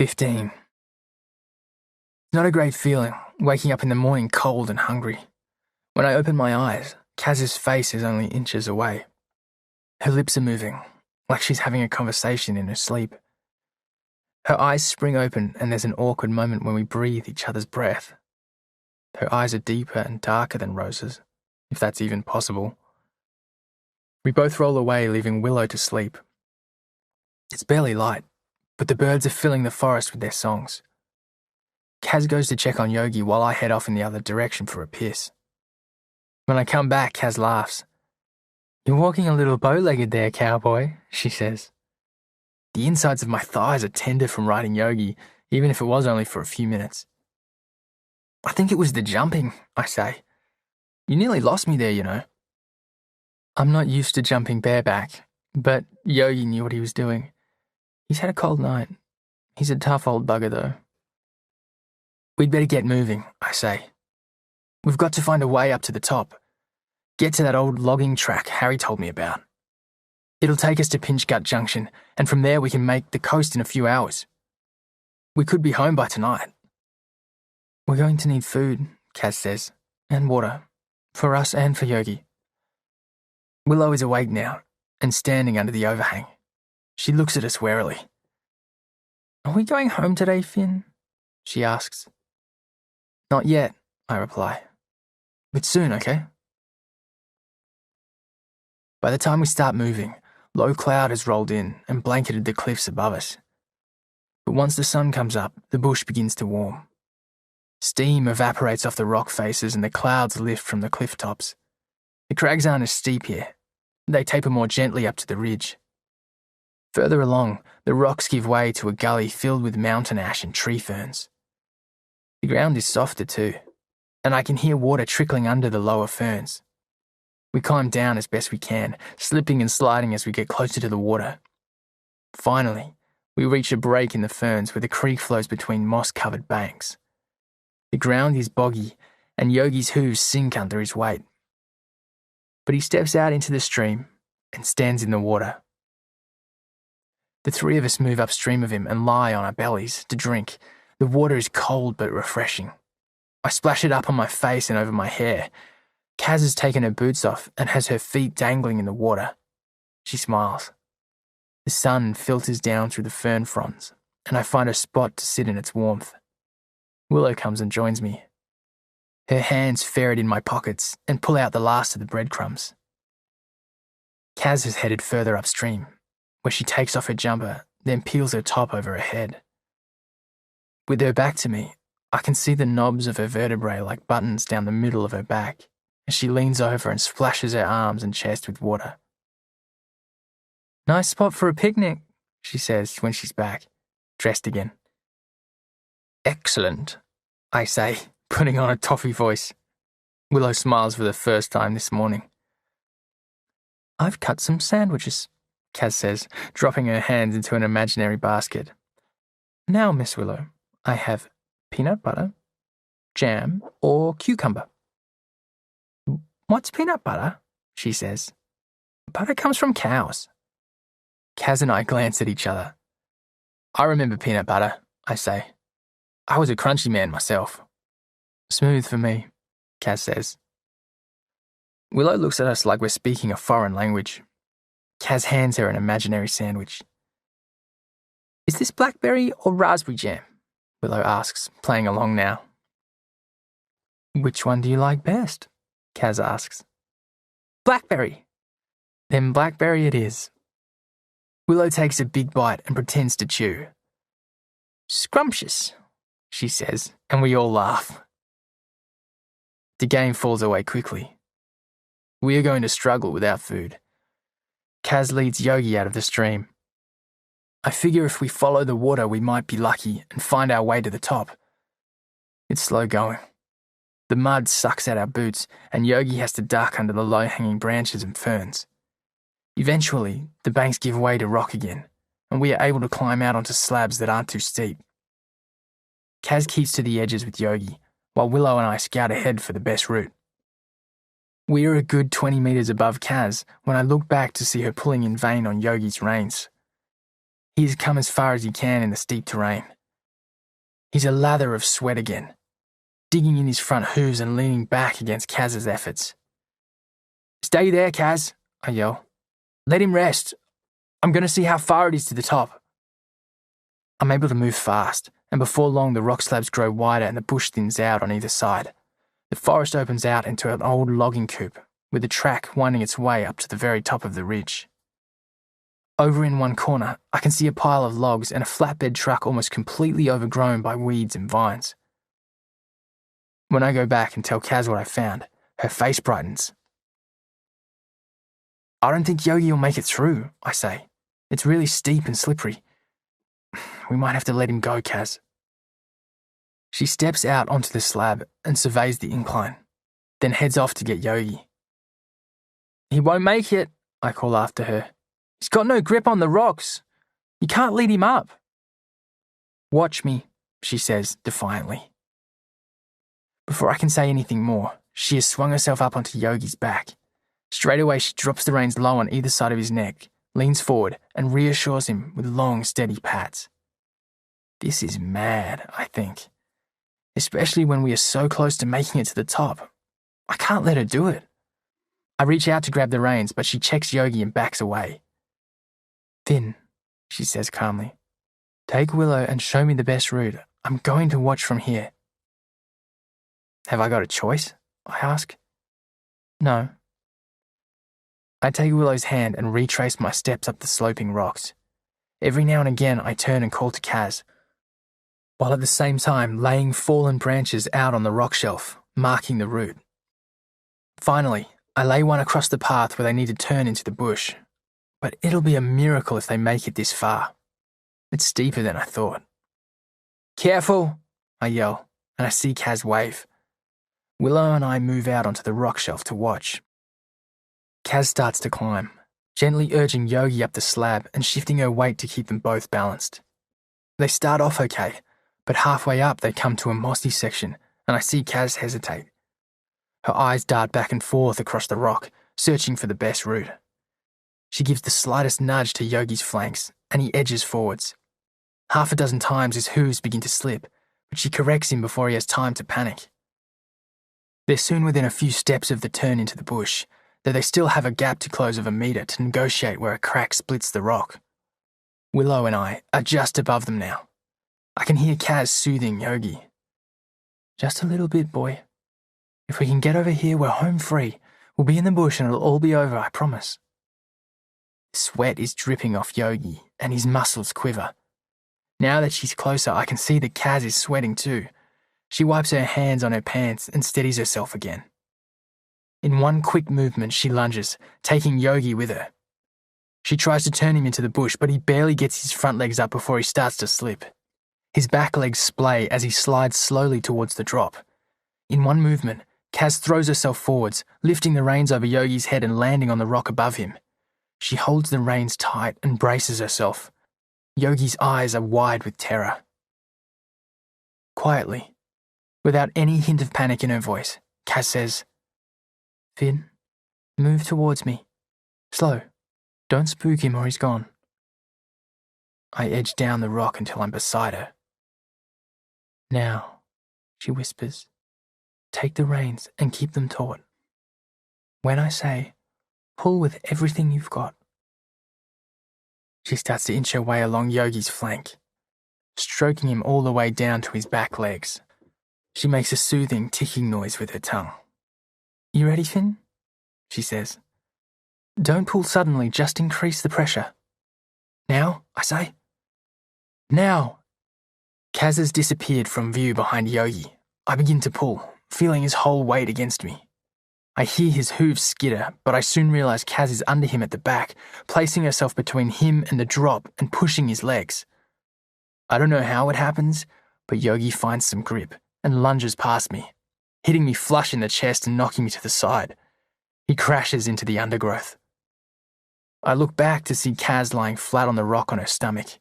15. Not a great feeling, waking up in the morning cold and hungry. When I open my eyes, Kaz's face is only inches away. Her lips are moving, like she's having a conversation in her sleep. Her eyes spring open and there's an awkward moment when we breathe each other's breath. Her eyes are deeper and darker than Rose's, if that's even possible. We both roll away, leaving Willow to sleep. It's barely light, but the birds are filling the forest with their songs. Kaz goes to check on Yogi while I head off in the other direction for a piss. When I come back, Kaz laughs. "You're walking a little bow-legged there, cowboy," she says. The insides of my thighs are tender from riding Yogi, even if it was only for a few minutes. "I think it was the jumping," I say. "You nearly lost me there, you know." I'm not used to jumping bareback, but Yogi knew what he was doing. He's had a cold night. He's a tough old bugger, though. "We'd better get moving," I say. "We've got to find a way up to the top. Get to that old logging track Harry told me about. It'll take us to Pinchgut Junction, and from there we can make the coast in a few hours. We could be home by tonight." "We're going to need food," Kaz says, "and water, for us and for Yogi." Willow is awake now, and standing under the overhang. She looks at us warily. "Are we going home today, Finn?" she asks. "Not yet," I reply. "But soon, okay?" By the time we start moving, low cloud has rolled in and blanketed the cliffs above us. But once the sun comes up, the bush begins to warm. Steam evaporates off the rock faces and the clouds lift from the cliff tops. The crags aren't as steep here. They taper more gently up to the ridge. Further along, the rocks give way to a gully filled with mountain ash and tree ferns. The ground is softer too, and I can hear water trickling under the lower ferns. We climb down as best we can, slipping and sliding as we get closer to the water. Finally, we reach a break in the ferns where the creek flows between moss-covered banks. The ground is boggy, and Yogi's hooves sink under his weight. But he steps out into the stream and stands in the water. The three of us move upstream of him and lie on our bellies to drink. The water is cold but refreshing. I splash it up on my face and over my hair. Kaz has taken her boots off and has her feet dangling in the water. She smiles. The sun filters down through the fern fronds, and I find a spot to sit in its warmth. Willow comes and joins me. Her hands ferret in my pockets and pull out the last of the breadcrumbs. Kaz has headed further upstream, where she takes off her jumper, then peels her top over her head. With her back to me, I can see the knobs of her vertebrae like buttons down the middle of her back as she leans over and splashes her arms and chest with water. "Nice spot for a picnic," she says when she's back, dressed again. "Excellent," I say, putting on a toffee voice. Willow smiles for the first time this morning. "I've cut some sandwiches," Kaz says, dropping her hands into an imaginary basket. "Now, Miss Willow, I have peanut butter, jam, or cucumber." "What's peanut butter?" she says. "Butter comes from cows." Kaz and I glance at each other. "I remember peanut butter," I say. "I was a crunchy man myself." "Smooth for me," Kaz says. Willow looks at us like we're speaking a foreign language. Kaz hands her an imaginary sandwich. "Is this blackberry or raspberry jam?" Willow asks, playing along now. "Which one do you like best?" Kaz asks. "Blackberry." "Then blackberry it is." Willow takes a big bite and pretends to chew. "Scrumptious," she says, and we all laugh. The game falls away quickly. We are going to struggle without food. Kaz leads Yogi out of the stream. I figure if we follow the water, we might be lucky and find our way to the top. It's slow going. The mud sucks at our boots, and Yogi has to duck under the low-hanging branches and ferns. Eventually, the banks give way to rock again, and we are able to climb out onto slabs that aren't too steep. Kaz keeps to the edges with Yogi, while Willow and I scout ahead for the best route. We are a good 20 metres above Kaz when I look back to see her pulling in vain on Yogi's reins. He has come as far as he can in the steep terrain, He's a lather of sweat again, digging in his front hooves and leaning back against Kaz's efforts. "Stay there, Kaz," I yell. "Let him rest. I'm going to see how far it is to the top." I'm able to move fast, and before long the rock slabs grow wider and the bush thins out on either side. The forest opens out into an old logging coupe, with the track winding its way up to the very top of the ridge. Over in one corner, I can see a pile of logs and a flatbed truck almost completely overgrown by weeds and vines. When I go back and tell Kaz what I found, her face brightens. "I don't think Yogi will make it through," I say. "It's really steep and slippery. We might have to let him go, Kaz." She steps out onto the slab and surveys the incline, then heads off to get Yogi. "He won't make it," I call after her. "He's got no grip on the rocks. You can't lead him up." "Watch me," she says defiantly. Before I can say anything more, she has swung herself up onto Yogi's back. Straight away she drops the reins low on either side of his neck, leans forward, and reassures him with long, steady pats. This is mad, I think. Especially when we are so close to making it to the top. I can't let her do it. I reach out to grab the reins, but she checks Yogi and backs away. "Finn," she says calmly, "take Willow and show me the best route. I'm going to watch from here." "Have I got a choice?" I ask. "No." I take Willow's hand and retrace my steps up the sloping rocks. Every now and again I turn and call to Kaz, while at the same time laying fallen branches out on the rock shelf, marking the route. Finally, I lay one across the path where they need to turn into the bush, but it'll be a miracle if they make it this far. It's steeper than I thought. "Careful," I yell, and I see Kaz wave. Willow and I move out onto the rock shelf to watch. Kaz starts to climb, gently urging Yogi up the slab and shifting her weight to keep them both balanced. They start off okay, but halfway up they come to a mossy section, and I see Kaz hesitate. Her eyes dart back and forth across the rock, searching for the best route. She gives the slightest nudge to Yogi's flanks, and he edges forwards. Half a dozen times his hooves begin to slip, but she corrects him before he has time to panic. They're soon within a few steps of the turn into the bush, though they still have a gap to close of a metre to negotiate where a crack splits the rock. Willow and I are just above them now. I can hear Kaz soothing Yogi. "Just a little bit, boy. If we can get over here, we're home free. We'll be in the bush and it'll all be over, I promise." Sweat is dripping off Yogi, and his muscles quiver. Now that she's closer, I can see that Kaz is sweating too. She wipes her hands on her pants and steadies herself again. In one quick movement, she lunges, taking Yogi with her. She tries to turn him into the bush, but he barely gets his front legs up before he starts to slip. His back legs splay as he slides slowly towards the drop. In one movement, Kaz throws herself forwards, lifting the reins over Yogi's head and landing on the rock above him. She holds the reins tight and braces herself. Yogi's eyes are wide with terror. Quietly, without any hint of panic in her voice, Kaz says, "Finn, move towards me. Slow. Don't spook him or he's gone." I edge down the rock until I'm beside her. "Now," she whispers, "take the reins and keep them taut. When I say, pull with everything you've got." She starts to inch her way along Yogi's flank, stroking him all the way down to his back legs. She makes a soothing ticking noise with her tongue. "You ready, Finn?" she says. "Don't pull suddenly, just increase the pressure. Now, I say. Now." Kaz has disappeared from view behind Yogi. I begin to pull, feeling his whole weight against me. I hear his hooves skitter, but I soon realise Kaz is under him at the back, placing herself between him and the drop and pushing his legs. I don't know how it happens, but Yogi finds some grip and lunges past me, hitting me flush in the chest and knocking me to the side. He crashes into the undergrowth. I look back to see Kaz lying flat on the rock on her stomach.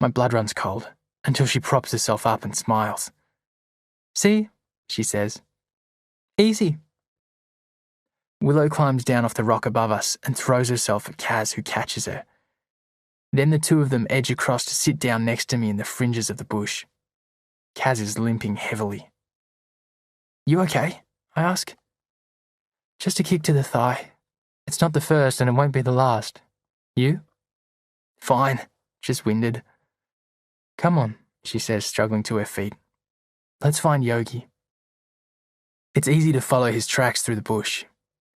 My blood runs cold, until she props herself up and smiles. "See," she says. "Easy." Willow climbs down off the rock above us and throws herself at Kaz, who catches her. Then the two of them edge across to sit down next to me in the fringes of the bush. Kaz is limping heavily. "You okay?" I ask. "Just a kick to the thigh. It's not the first and it won't be the last. You?" "Fine, just winded." "Come on," she says, struggling to her feet. "Let's find Yogi." It's easy to follow his tracks through the bush.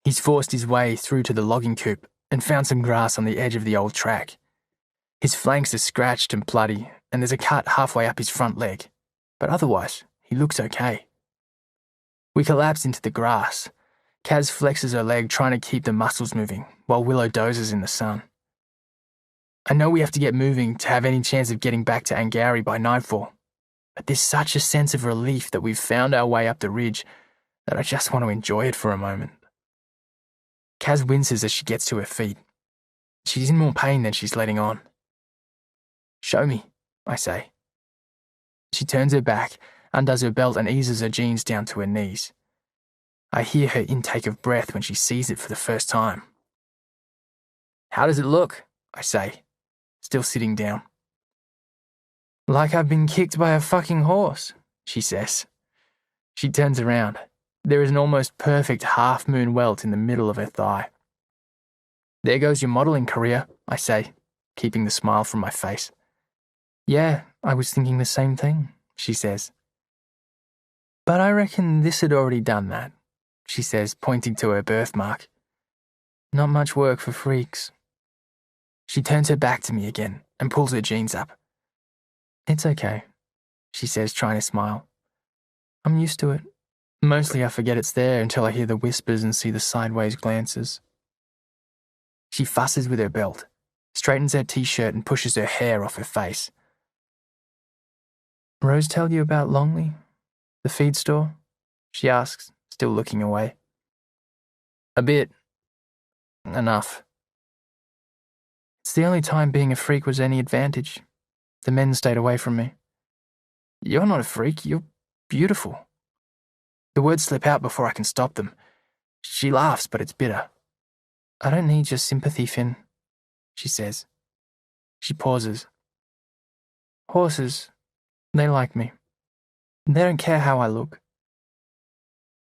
He's forced his way through to the logging coop and found some grass on the edge of the old track. His flanks are scratched and bloody, and there's a cut halfway up his front leg, but otherwise, he looks okay. We collapse into the grass. Kaz flexes her leg, trying to keep the muscles moving, while Willow dozes in the sun. I know we have to get moving to have any chance of getting back to Angari by nightfall, but there's such a sense of relief that we've found our way up the ridge that I just want to enjoy it for a moment. Kaz winces as she gets to her feet. She's in more pain than she's letting on. "Show me," I say. She turns her back, undoes her belt and eases her jeans down to her knees. I hear her intake of breath when she sees it for the first time. "How does it look?" I say, still sitting down. "Like I've been kicked by a fucking horse," she says. She turns around. There is an almost perfect half-moon welt in the middle of her thigh. "There goes your modelling career," I say, keeping the smile from my face. "Yeah, I was thinking the same thing," she says. "But I reckon this had already done that," she says, pointing to her birthmark. "Not much work for freaks." She turns her back to me again and pulls her jeans up. "It's okay," she says, trying to smile. "I'm used to it. Mostly I forget it's there until I hear the whispers and see the sideways glances." She fusses with her belt, straightens her t-shirt and pushes her hair off her face. "Rose tell you about Longley, the feed store?" she asks, still looking away. "A bit. Enough." "It's the only time being a freak was any advantage. The men stayed away from me." "You're not a freak, you're beautiful." The words slip out before I can stop them. She laughs, but it's bitter. "I don't need your sympathy, Finn," she says. She pauses. "Horses, they like me. They don't care how I look."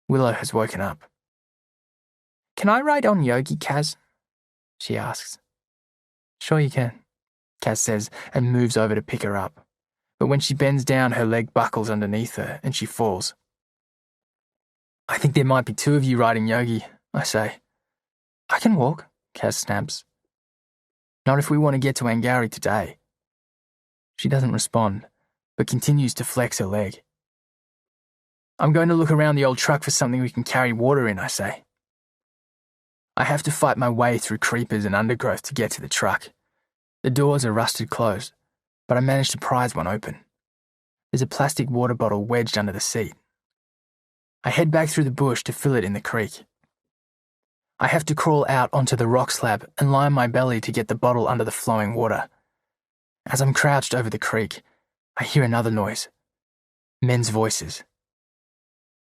Willow has woken up. "Can I ride on Yogi, Kaz?" she asks. "Sure you can," Kaz says and moves over to pick her up. But when she bends down, her leg buckles underneath her and she falls. "I think there might be two of you riding Yogi," I say. "I can walk," Kaz snaps. "Not if we want to get to Angari today." She doesn't respond, but continues to flex her leg. "I'm going to look around the old truck for something we can carry water in," I say. I have to fight my way through creepers and undergrowth to get to the truck. The doors are rusted closed, but I manage to prise one open. There's a plastic water bottle wedged under the seat. I head back through the bush to fill it in the creek. I have to crawl out onto the rock slab and lie on my belly to get the bottle under the flowing water. As I'm crouched over the creek, I hear another noise. Men's voices.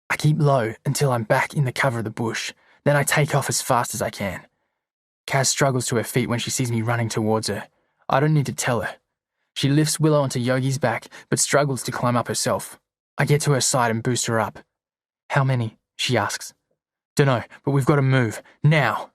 I keep low until I'm back in the cover of the bush, then I take off as fast as I can. Kaz struggles to her feet when she sees me running towards her. I don't need to tell her. She lifts Willow onto Yogi's back, but struggles to climb up herself. I get to her side and boost her up. "How many?" she asks. "Dunno, but we've got to move. Now!"